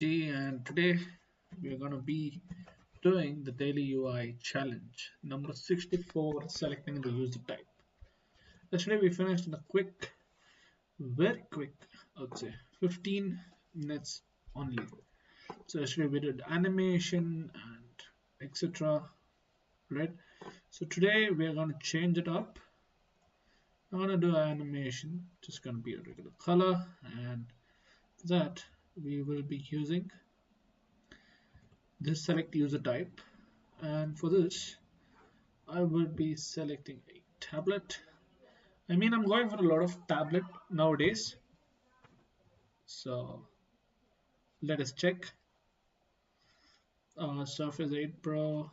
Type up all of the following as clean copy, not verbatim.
And today we're going to be doing the daily UI challenge number 64, selecting the user type. Yesterday we finished in a quick, very quick, I would say 15 minutes only. So yesterday we did animation and etc. Right? So today we are going to change it up. I'm going to do animation, just going to be a regular color, and that we will be using this select user type. And for this I will be selecting a tablet. I'm going for a lot of tablet nowadays. So let us check. Surface 8 Pro.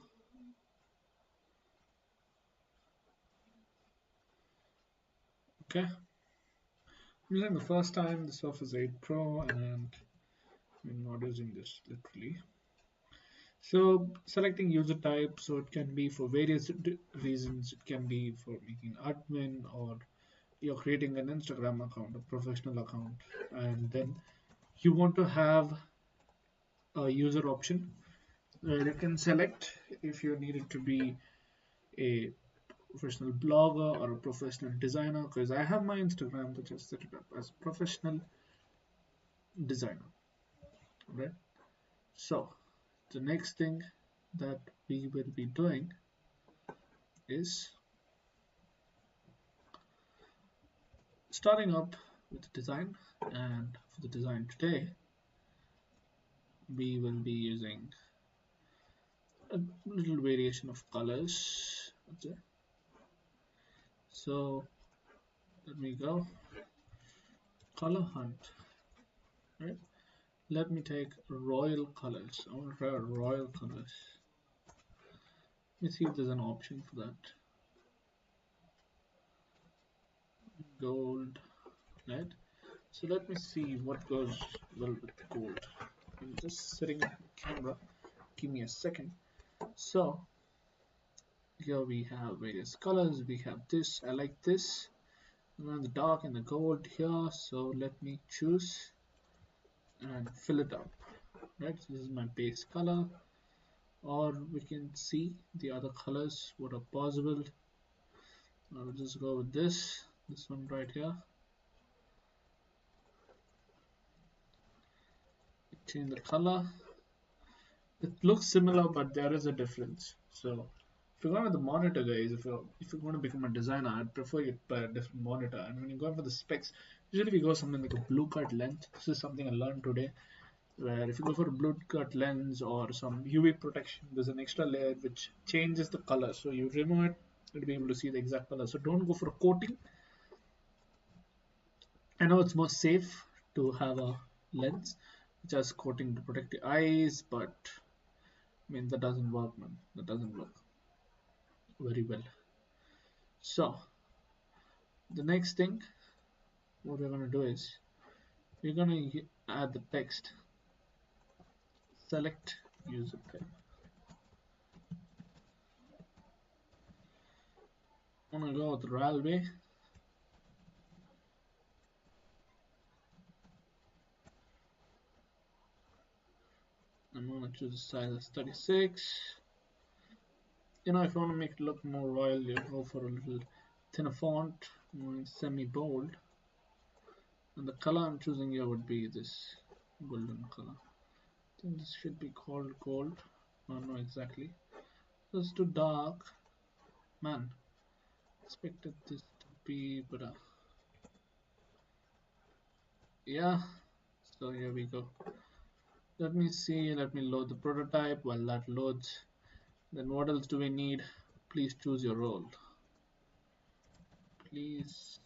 Okay. I'm using the first time the Surface 8 Pro, and I'm not using this literally. So selecting user type, so it can be for various reasons. It can be for making admin, or you're creating an Instagram account, a professional account, and then you want to have a user option where you can select if you need it to be a professional blogger or a professional designer, because I have my Instagram that just set it up as professional designer, right? So the next thing that we will be doing is starting up with the design, and for the design today we will be using a little variation of colors. Okay. So let me go color hunt, right? Let me take royal colors. I want to try royal colors. Let me see if there's an option for that. Gold, right? So let me see what goes well with gold. I'm just setting up the camera. Give me a second. So here we have various colors. We have this. I like this. And the dark and the gold here. So let me choose and fill it up. Right. So this is my base color. Or we can see the other colors what are possible. I'll just go with this one right here. Change the color. It looks similar, but there is a difference. So if you're going with the monitor, guys, if you're going to become a designer, I'd prefer you buy a different monitor. And when you go for the specs, usually we go something like a blue cut lens. This is something I learned today, where if you go for a blue cut lens or some UV protection, there's an extra layer which changes the color. So you remove it, you'll be able to see the exact color. So don't go for a coating. I know it's more safe to have a lens which has coating to protect the eyes, but that doesn't work, man. That doesn't work very well. So the next thing, what we're gonna do is we're gonna add the text. Select user type. I'm gonna go with railway. I'm gonna choose the size as 36. If you want to make it look more royal, you go for a little thinner font, semi-bold, and the color I'm choosing here would be this golden color. I think this should be called gold. I don't know exactly. It's too dark, man. Expected this to be, but yeah. So here we go. Let me see. Let me load the prototype. While that loads, then what else do we need? Please choose your role. Please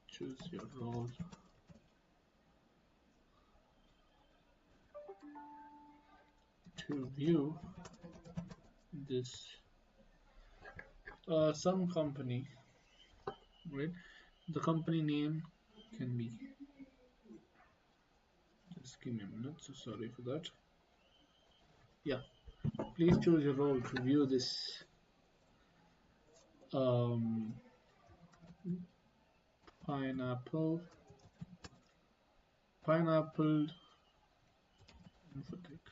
choose your role. To view this some company, right? The company name can be, just give me a minute, so sorry for that. Yeah, please choose your role to view this um, pineapple pineapple infotech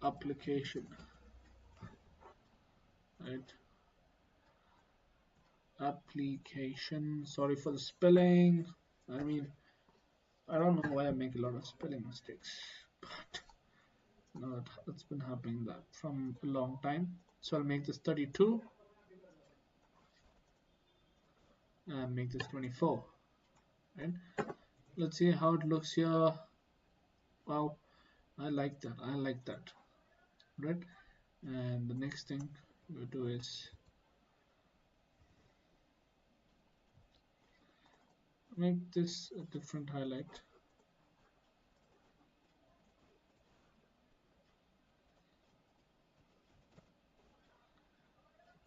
application, right? Application. Sorry for the spelling. I mean, I don't know why I make a lot of spelling mistakes, but no, it's been happening that from a long time. So I'll make this 32 and make this 24. Right? Let's see how it looks here. Wow, I like that. I like that. Right? And the next thing we do is make this a different highlight.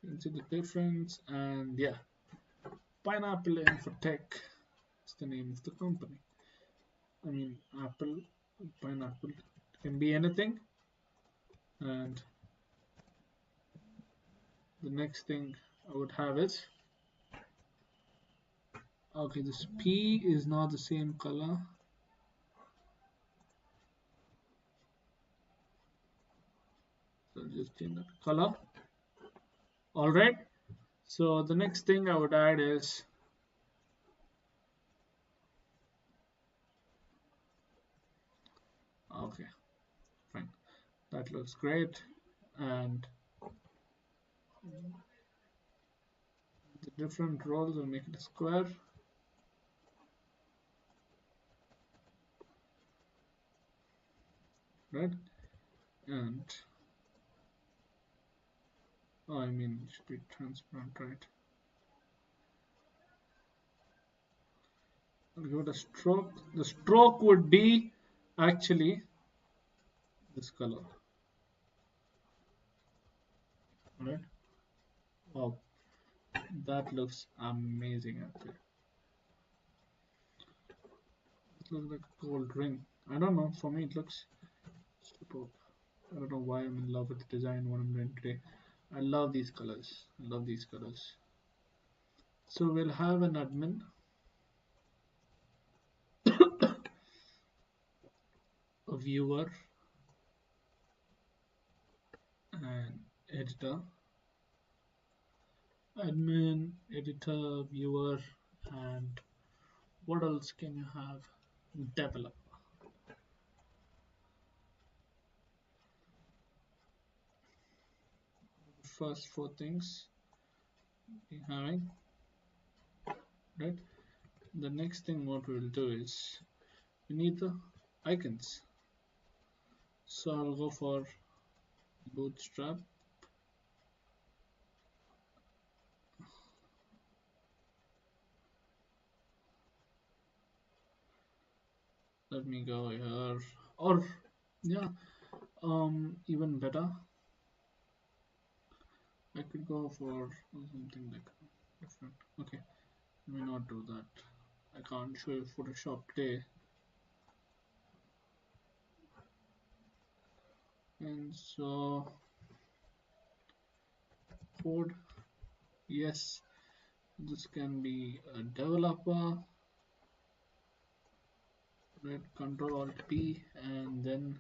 You can see the difference, and yeah, Pineapple Infotech is the name of the company. I mean, Apple, pineapple can be anything. And the next thing I would have is, okay, this P is not the same color. So I'll just change that color. All right. So the next thing I would add is, okay, fine. That looks great. And the different roles will make it a square. Right. And oh, I mean, it should be transparent, right? I'll give it a stroke. The stroke would be actually this color. Right? Wow, that looks amazing actually. It looks like a gold ring. I don't know, for me it looks superb. I don't know why I'm in love with the design what I'm doing today. I love these colors. I love these colors. So we'll have an admin, a viewer, an editor. Admin, editor, viewer, and what else can you have? Developer. First four things we having, right? The next thing what we'll do is we need the icons. So I'll go for bootstrap. Let me go here, or yeah, even better, I could go for something like different. Okay, let me not do that. I can't show you Photoshop Play. And so code, yes, this can be a developer, right? Control Alt P, and then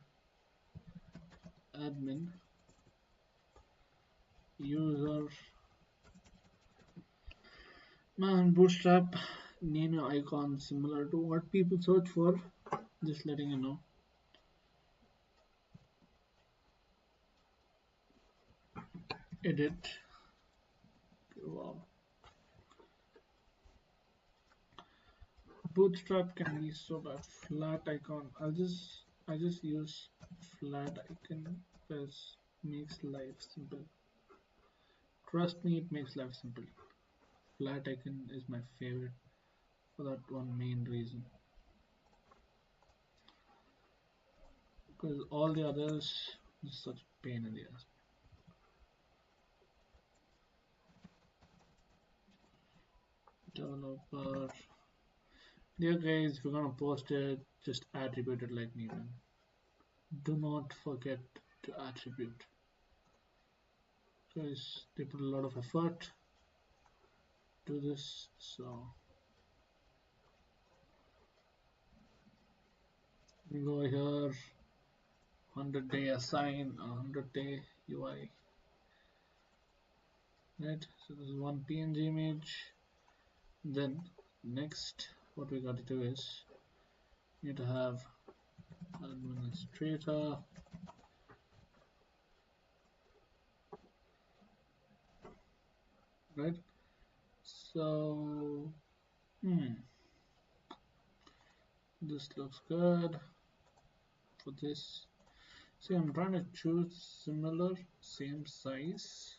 admin, user. Man, bootstrap, name your icon similar to what people search for, just letting you know. Edit. Wow. Bootstrap can be so bad. Flat icon. I just use flat icon because makes life simple. Trust me, it makes life simple. Flat icon is my favorite for that one main reason. Because all the others is such pain in the ass. Developer. Dear guys, if you're gonna post it, just attribute it like me, man. Do not forget to attribute. Because they put a lot of effort to this, so Go here, 100-day assign, 100-day UI, right? So this is one PNG image. Then next, what we got to do is you need to have administrator, right? So, this looks good for this. See, I'm trying to choose similar, same size,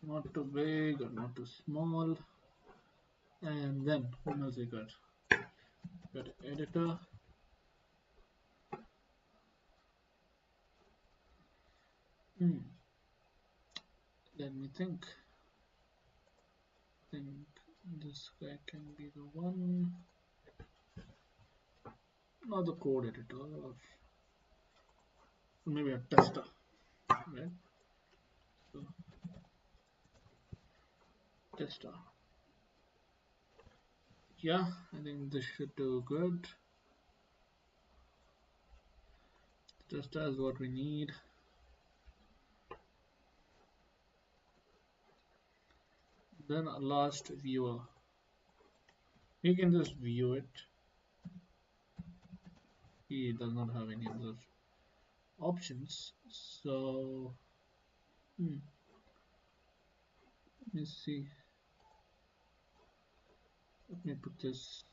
not too big or not too small. And then, what else we got? Got editor. Let me think. Think this guy can be the one. Not the code editor, or maybe a tester, right? So, tester. Yeah, I think this should do good. Tester is what we need. Then a last viewer. You can just view it. He does not have any other options. So, let me see. Let me put this.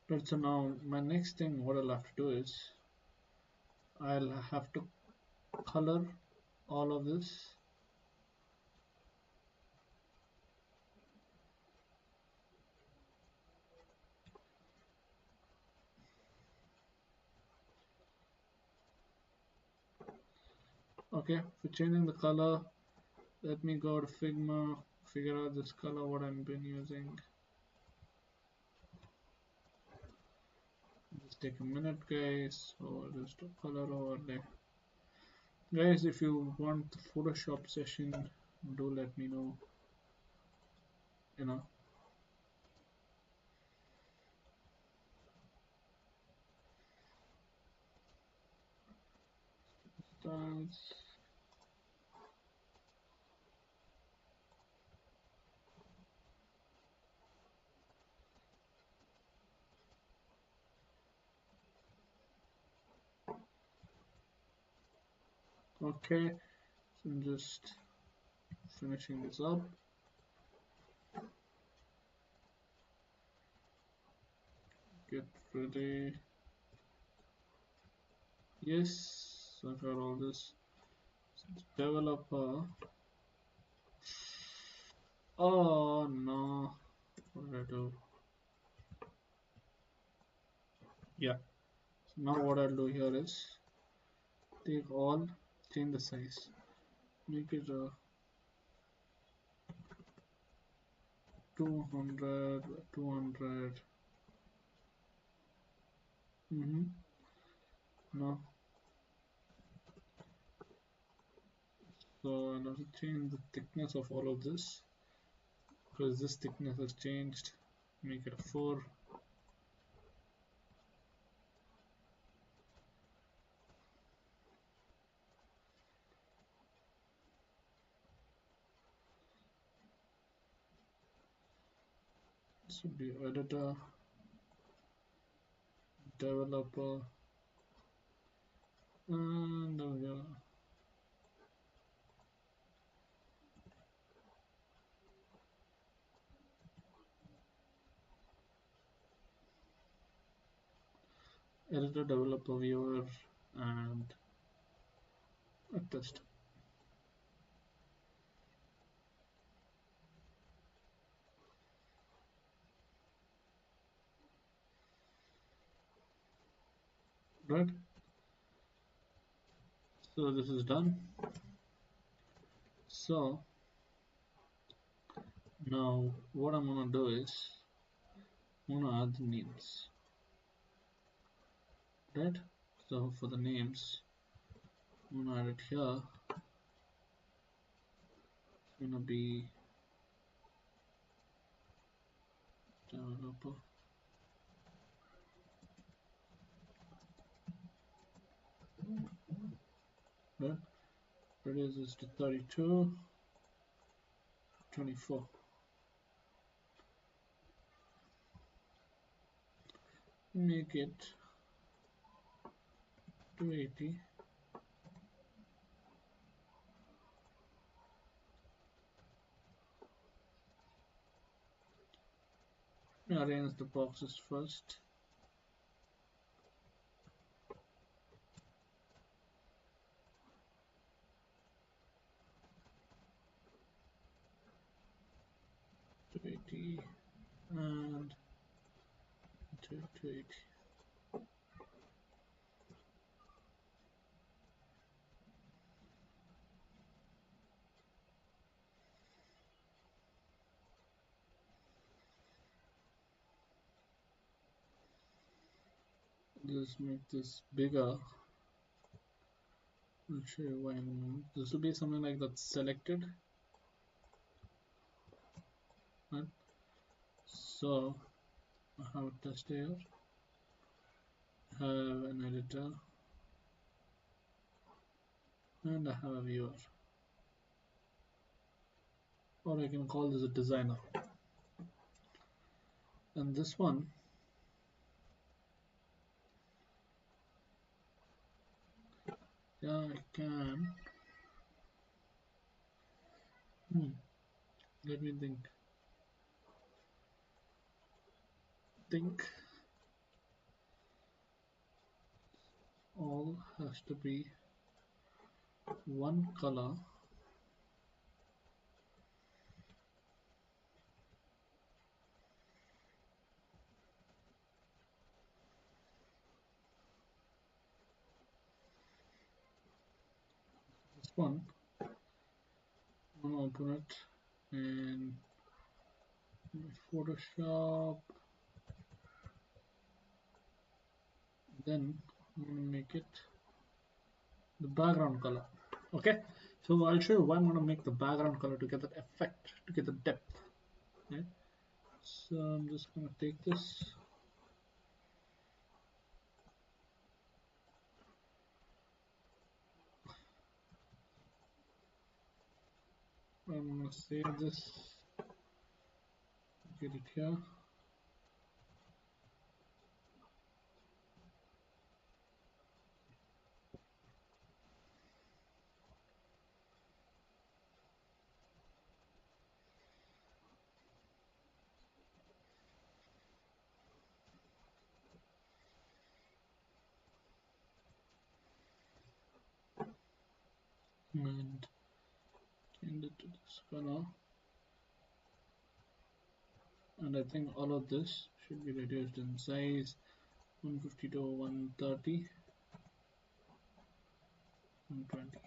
Right, so now my next thing, what I'll have to do is I'll have to color all of this. Okay, for changing the color, let me go to Figma, figure out this color what I've been using. Just take a minute, guys. So just a color overlay. Guys, if you want the Photoshop session, do let me know. You know. Styles. Okay, so I'm just finishing this up. Get ready. Yes, I've got all this. Developer. Oh no, what did I do? Yeah, so now what I'll do here is take all, change the size, make it 200, 200. No, so I'll have to change the thickness of all of this because this thickness has changed. Make it a 4. This would be editor, developer, and over here. Editor, developer, viewer, and a test. Right? So this is done. So now what I'm gonna do is I'm gonna add the names. Right? So for the names, I'm gonna add it here. It's gonna be example. Right? Reduces to 32, 24. Make it 280. Arrange the boxes first. To 80 and to 80. Just make this bigger. I'll show you why in a moment. This will be something like that selected. Right? So I have a test here, I have an editor, and I have a viewer. Or I can call this a designer. And this one, yeah, I can. Let me think. All has to be one color. This one, I'm gonna open it in Photoshop. Then I'm gonna make it the background color. Okay, so I'll show you why I'm gonna make the background color to get that effect, to get the depth. Right? So I'm just gonna take this. I'm gonna save this. Get it here. And change it to this color. And I think all of this should be reduced in size 150 to 130, 120.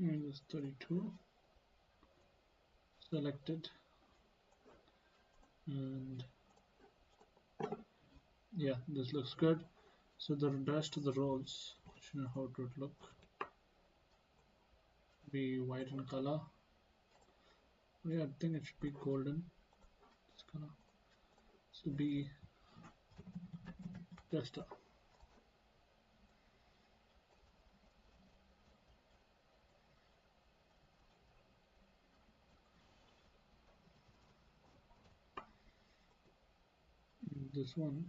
And this 32 selected, and yeah, this looks good. So the rest of the roles, should know how it would look. Be white in color. Yeah, I think it should be golden. This color. So be tester. This one,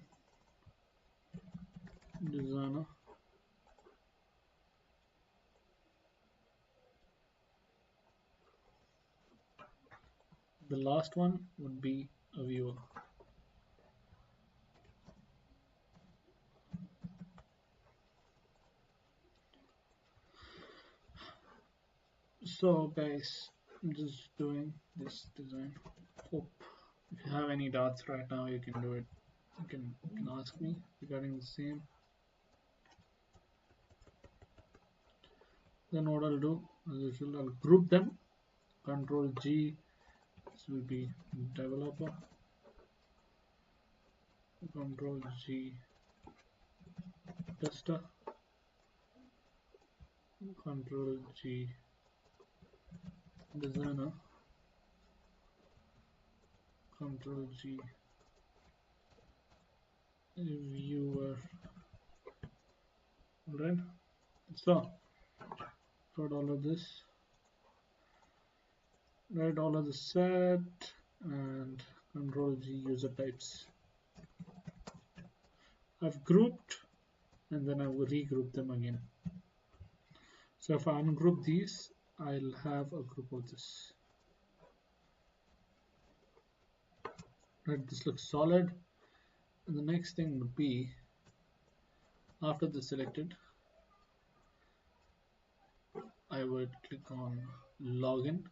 designer. The last one would be a viewer. So guys, I'm just doing this design. Hope if you have any doubts right now, you can do it. You can ask me regarding the same. Then what I'll do, as usual, I'll group them Control G, this will be developer. Control G, tester. Control G, designer. Control G, viewer. Alright, so put all of this, write all of the set, and Control G, user types. I've grouped and then I will regroup them again. So if I ungroup these, I'll have a group of this. Right, this looks solid. And the next thing would be, after the selected, I would click on login.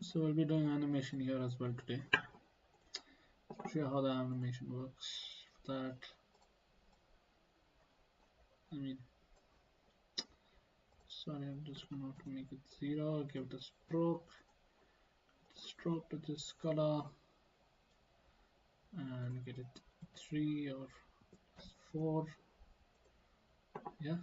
So we'll be doing animation here as well today. Show you how the animation works. For that, sorry, I'm just going to make it 0, give it a stroke to this color, and get it 3 or 4. Yeah.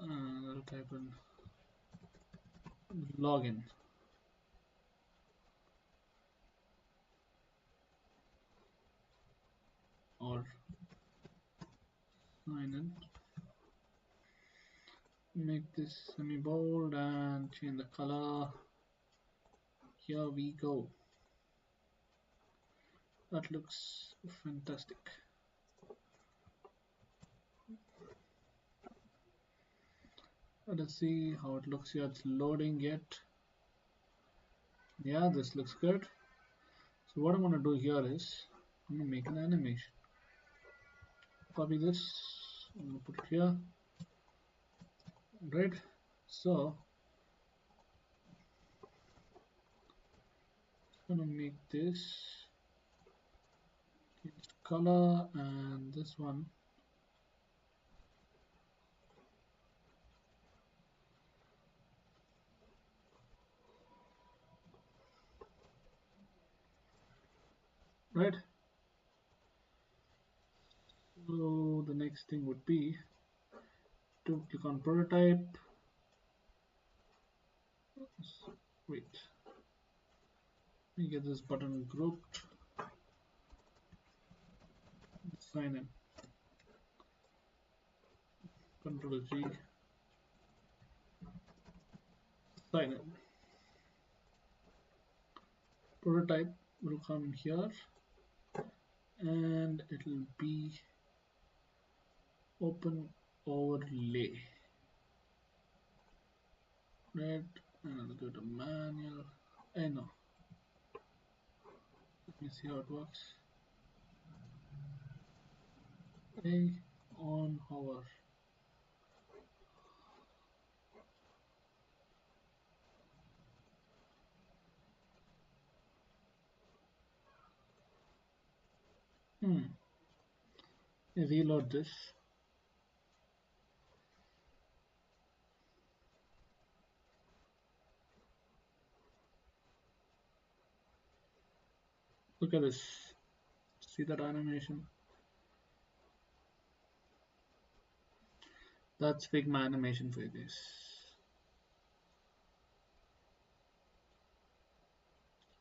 And I'll type in login. Or sign in. Make this semi-bold and change the color. Here we go. That looks fantastic. Let us see how it looks here. It's loading yet. Yeah, this looks good. So what I'm going to do here is I'm going to make an animation. Copy this. I'm going to put it here. Right. So I'm going to make this color and this one. Right. So the next thing would be to click on prototype. Wait. Let me get this button grouped. Sign in. Control G. Sign in. Prototype will come here and it will be open overlay. Right, and I'll go to manual. No. Let me see how it works. On hover. Reload this. Look at this. See that animation? That's Figma animation for this.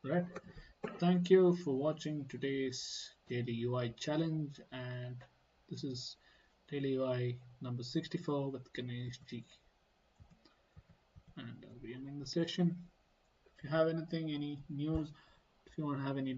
Right. Thank you for watching today's daily UI challenge, and this is daily UI number 64 with ganeshg. And I'll be ending the session. If you have anything, any news, if you want to have any